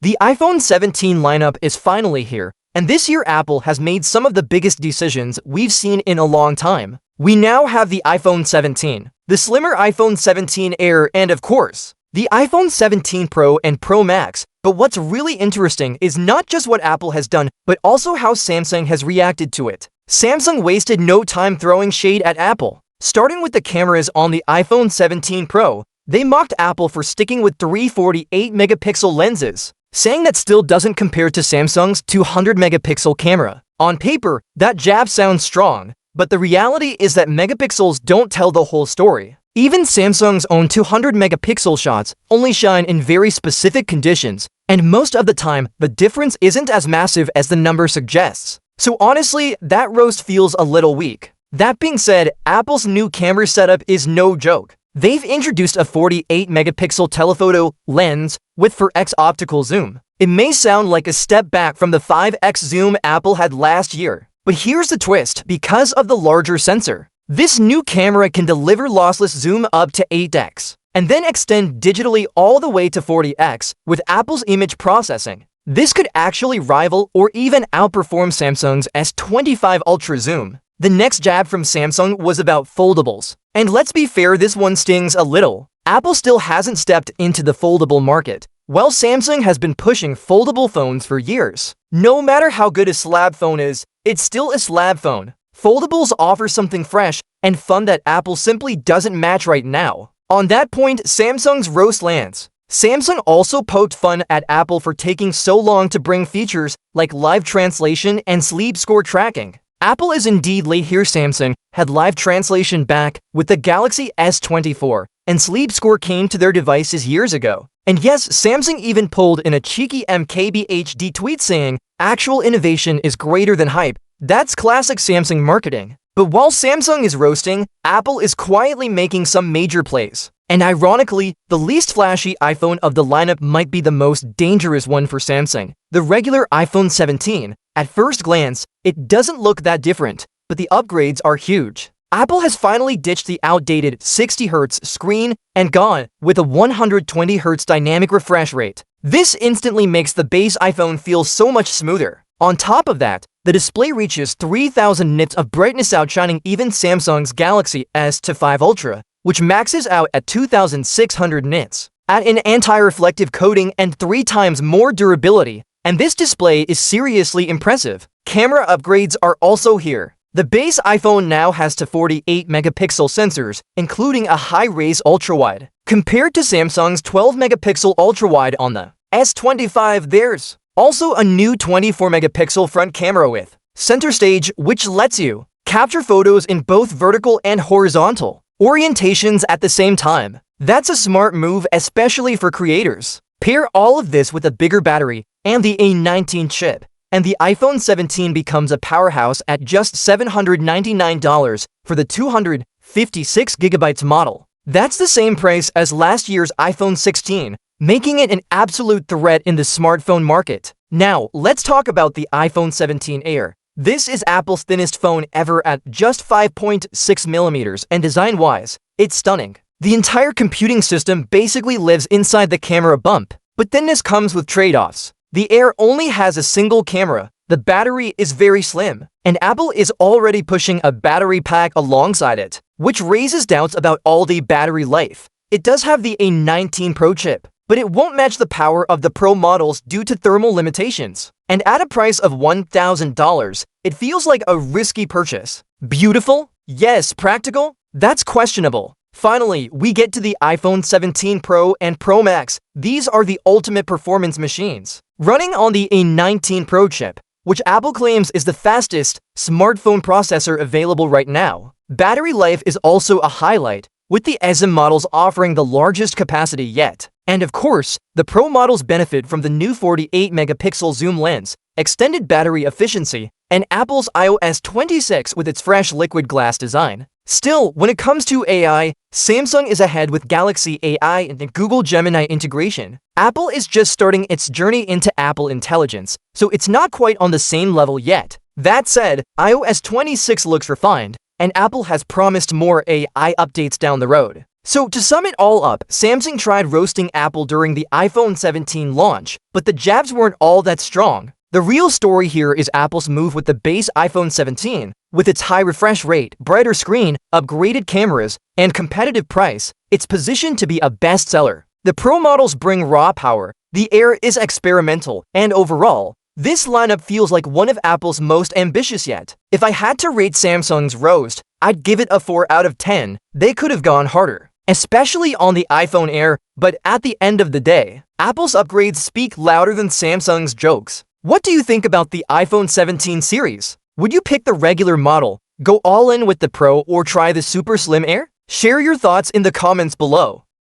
The iPhone 17 lineup is finally here, and this year Apple has made some of the biggest decisions we've seen in a long time. We now have the iPhone 17, the slimmer iPhone 17 Air, and of course, the iPhone 17 Pro and Pro Max. But what's really interesting is not just what Apple has done, but also how Samsung has reacted to it. Samsung wasted no time throwing shade at Apple. Starting with the cameras on the iPhone 17 Pro, they mocked Apple for sticking with 348-megapixel lenses, saying that still doesn't compare to Samsung's 200-megapixel camera. On paper, that jab sounds strong, but the reality is that megapixels don't tell the whole story. Even Samsung's own 200-megapixel shots only shine in very specific conditions, and most of the time, the difference isn't as massive as the number suggests. So honestly, that roast feels a little weak. That being said, Apple's new camera setup is no joke. They've introduced a 48-megapixel telephoto lens with 4x optical zoom. It may sound like a step back from the 5x zoom Apple had last year, but here's the twist: because of the larger sensor, this new camera can deliver lossless zoom up to 8x, and then extend digitally all the way to 40x with Apple's image processing. This could actually rival or even outperform Samsung's S25 Ultra Zoom. The next jab from Samsung was about foldables. And let's be fair, this one stings a little. Apple still hasn't stepped into the foldable market, while Samsung has been pushing foldable phones for years. No matter how good a slab phone is, it's still a slab phone. Foldables offer something fresh and fun that Apple simply doesn't match right now. On that point, Samsung's roast lands. Samsung also poked fun at Apple for taking so long to bring features like live translation and sleep score tracking. Apple is indeed late here. Samsung had live translation back with the Galaxy S24, and sleep score came to their devices years ago. And yes, Samsung even pulled in a cheeky MKBHD tweet saying, "Actual innovation is greater than hype." That's classic Samsung marketing. But while Samsung is roasting, Apple is quietly making some major plays. And ironically, the least flashy iPhone of the lineup might be the most dangerous one for Samsung. The regular iPhone 17. At first glance, it doesn't look that different, but the upgrades are huge. Apple has finally ditched the outdated 60Hz screen and gone with a 120Hz dynamic refresh rate. This instantly makes the base iPhone feel so much smoother. On top of that, the display reaches 3000 nits of brightness, outshining even Samsung's Galaxy S25 Ultra, which maxes out at 2600 nits. Add an anti-reflective coating and 3 times more durability, and this display is seriously impressive. Camera upgrades are also here. The base iPhone now has 48-megapixel sensors, including a high-res ultrawide. Compared to Samsung's 12-megapixel ultrawide on the S25, there's also a new 24-megapixel front camera with center stage, which lets you capture photos in both vertical and horizontal orientations at the same time. That's a smart move, especially for creators. Pair all of this with a bigger battery and the A19 chip, and the iPhone 17 becomes a powerhouse at just $799 for the 256GB model. That's the same price as last year's iPhone 16, making it an absolute threat in the smartphone market. Now, let's talk about the iPhone 17 Air. This is Apple's thinnest phone ever at just 5.6 millimeters, and design-wise, it's stunning. The entire computing system basically lives inside the camera bump, but thinness comes with trade-offs. The Air only has a single camera, the battery is very slim, and Apple is already pushing a battery pack alongside it, which raises doubts about all-day battery life. It does have the A19 Pro chip, but it won't match the power of the Pro models due to thermal limitations. And at a price of $1,000, it feels like a risky purchase. Beautiful? Yes. Practical? That's questionable. Finally, we get to the iPhone 17 Pro and Pro Max. These are the ultimate performance machines. Running on the A19 Pro chip, which Apple claims is the fastest smartphone processor available right now. Battery life is also a highlight, with the SM models offering the largest capacity yet. And of course, the Pro models benefit from the new 48-megapixel zoom lens, extended battery efficiency, and Apple's iOS 26 with its fresh liquid glass design. Still, when it comes to AI, Samsung is ahead with Galaxy AI and Google Gemini integration. Apple is just starting its journey into Apple Intelligence, so it's not quite on the same level yet. That said, iOS 26 looks refined, and Apple has promised more AI updates down the road. So to sum it all up, Samsung tried roasting Apple during the iPhone 17 launch, but the jabs weren't all that strong. The real story here is Apple's move with the base iPhone 17. With its high refresh rate, brighter screen, upgraded cameras, and competitive price, it's positioned to be a bestseller. The Pro models bring raw power, the Air is experimental, and overall, this lineup feels like one of Apple's most ambitious yet. If I had to rate Samsung's roast, I'd give it a 4 out of 10. They could have gone harder, especially on the iPhone Air, but at the end of the day, Apple's upgrades speak louder than Samsung's jokes. What do you think about the iPhone 17 series? Would you pick the regular model, go all in with the Pro, or try the super slim Air? Share your thoughts in the comments below.